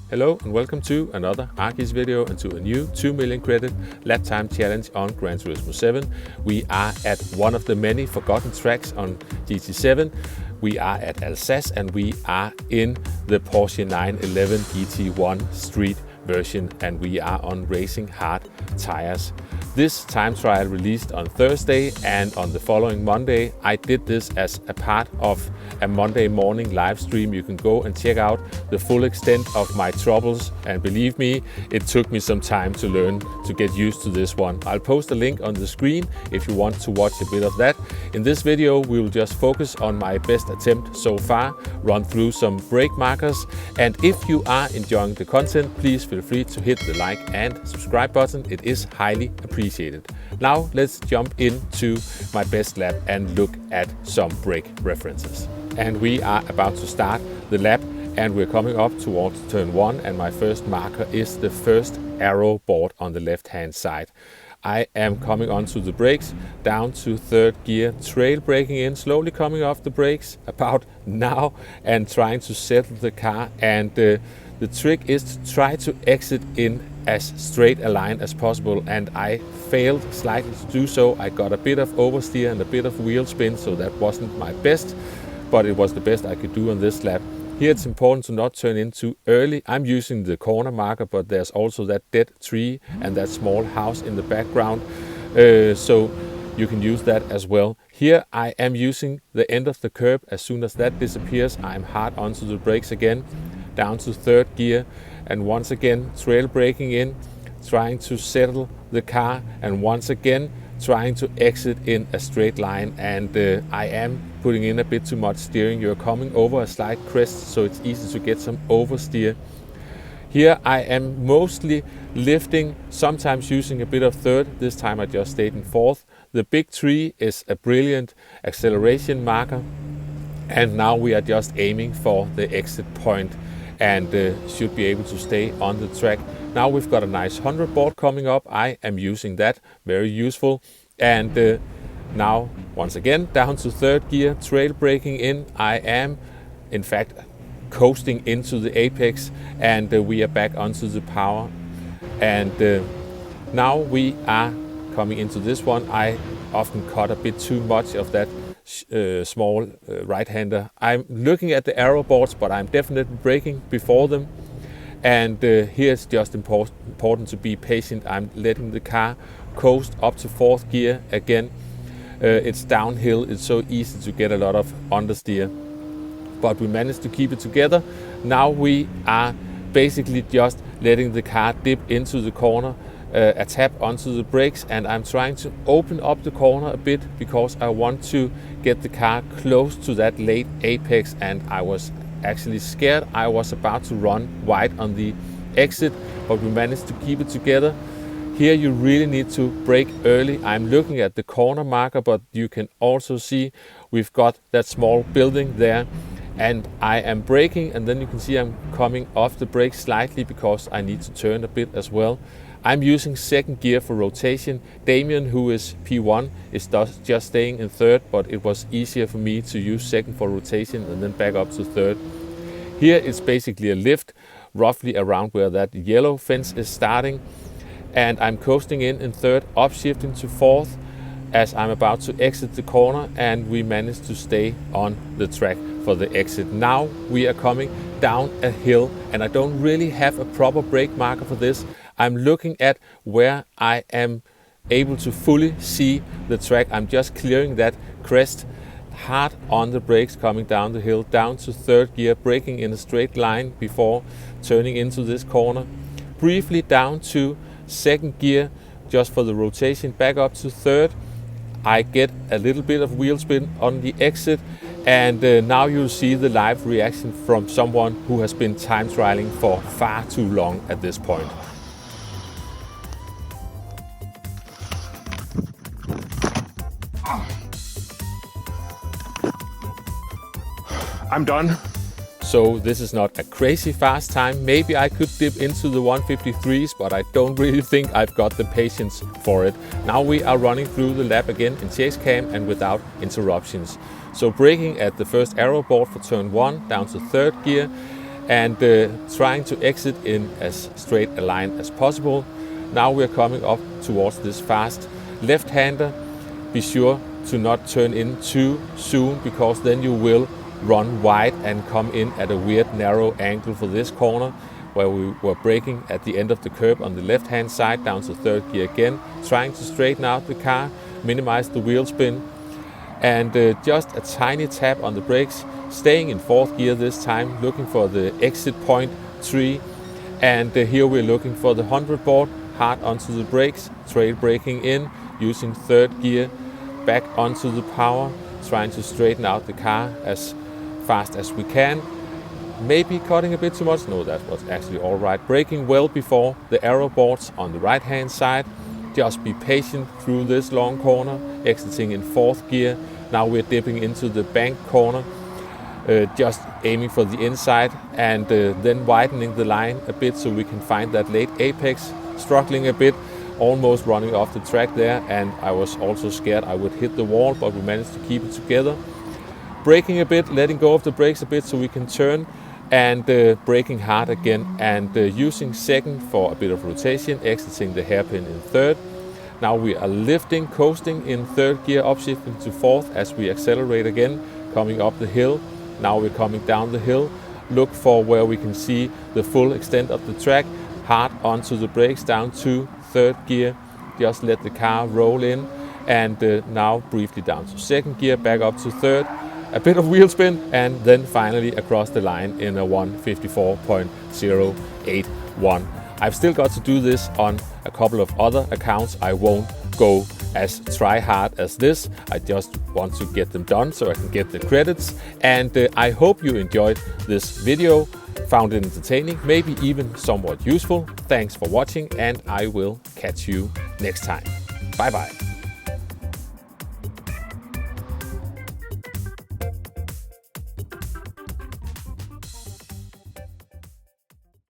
Hello and welcome to another Archie's video and to a new 2 million credit lap time challenge on Gran Turismo 7. We are at one of the many forgotten tracks on GT7. We are at Alsace and we are in the Porsche 911 GT1 street version and we are on racing hard tires. This time trial released on Thursday, and on the following Monday I did this as a part of a Monday morning live stream. You can go and check out the full extent of my troubles, and believe me, it took me some time to learn to get used to this one. I'll post a link on the screen if you want to watch a bit of that. In this video we will just focus on my best attempt so far, run through some brake markers, and if you are enjoying the content, please feel free to hit the like and subscribe button. It is highly appreciated. Now let's jump into my best lap and look at some brake references. And we are about to start the lap and we're coming up towards turn 1, and my first marker is the first arrow board on the left hand side. I am coming onto the brakes, down to third gear, trail braking in, slowly coming off the brakes about now and trying to settle the car, and the trick is to try to exit in as straight a line as possible, and I failed slightly to do so. I got a bit of oversteer and a bit of wheel spin, so that wasn't my best, but it was the best I could do on this lap. Here it's important to not turn in too early. I'm using the corner marker, but there's also that dead tree and that small house in the background, so you can use that as well. Here I am using the end of the curb. As soon as that disappears, I'm hard onto the brakes again, down to third gear, and once again trail braking in, trying to settle the car, and once again trying to exit in a straight line, and I am putting in a bit too much steering. You're coming over a slight crest, so it's easy to get some oversteer. Here I am mostly lifting, sometimes using a bit of third. This time I just stayed in fourth. The big tree is a brilliant acceleration marker, and now we are just aiming for the exit point and should be able to stay on the track. Now we've got a nice 100 board coming up. I am using that, very useful. And now once again down to third gear, trail braking in. I am in fact coasting into the apex, and we are back onto the power. And now we are coming into this one. I often cut a bit too much of that small right-hander. I'm looking at the arrow boards, but I'm definitely braking before them. And here it's just important to be patient. I'm letting the car coast up to fourth gear again. It's downhill, it's so easy to get a lot of understeer, but we managed to keep it together. Now we are basically just letting the car dip into the corner, a tap onto the brakes, and I'm trying to open up the corner a bit because I want to get the car close to that late apex, and I was actually scared I was about to run wide on the exit, but we managed to keep it together. Here you really need to brake early. I'm looking at the corner marker, but you can also see we've got that small building there, and I am braking, and then you can see I'm coming off the brakes slightly because I need to turn a bit as well. I'm using second gear for rotation. Damien, who is P1, is just staying in third, but it was easier for me to use second for rotation and then back up to third. Here it's basically a lift, roughly around where that yellow fence is starting, and I'm coasting in third, upshifting to fourth as I'm about to exit the corner, and we managed to stay on the track for the exit. Now we are coming down a hill, and I don't really have a proper brake marker for this. I'm looking at where I am able to fully see the track. I'm just clearing that crest, hard on the brakes coming down the hill, down to third gear, braking in a straight line before turning into this corner. Briefly down to second gear just for the rotation, back up to third. I get a little bit of wheel spin on the exit, and now you'll see the live reaction from someone who has been time trialing for far too long at this point. I'm done. So this is not a crazy fast time. Maybe I could dip into the 153s, but I don't really think I've got the patience for it. Now we are running through the lap again in chase cam and without interruptions. So braking at the first arrow board for turn 1, down to third gear, and trying to exit in as straight a line as possible. Now we're coming up towards this fast left-hander. Be sure to not turn in too soon, because then you will run wide and come in at a weird narrow angle for this corner, where we were braking at the end of the curb on the left-hand side down to third gear again, trying to straighten out the car, minimize the wheel spin, and just a tiny tap on the brakes, staying in fourth gear this time, looking for the exit point 3, and here we're looking for the 100 board, hard onto the brakes, trail braking in, using third gear, back onto the power, trying to straighten out the car as fast as we can. Maybe cutting a bit too much, no, that was actually all right. Braking well before the arrow boards on the right hand side. Just be patient through this long corner, exiting in fourth gear. Now we're dipping into the bank corner, just aiming for the inside, and then widening the line a bit so we can find that late apex, struggling a bit, almost running off the track there, and I was also scared I would hit the wall, but we managed to keep it together. Braking a bit, letting go of the brakes a bit so we can turn, and braking hard again, and using second for a bit of rotation, exiting the hairpin in third. Now we are lifting, coasting in third gear, upshifting to fourth as we accelerate again, coming up the hill. Now we're coming down the hill. Look for where we can see the full extent of the track, hard onto the brakes down to third gear. Just let the car roll in, and now briefly down to second gear, back up to third. A bit of wheel spin, and then finally across the line in a 1:54.081. I've still got to do this on a couple of other accounts. I won't go as try hard as this. I just want to get them done so I can get the credits. And I hope you enjoyed this video, found it entertaining, maybe even somewhat useful. Thanks for watching, and I will catch you next time. Bye bye.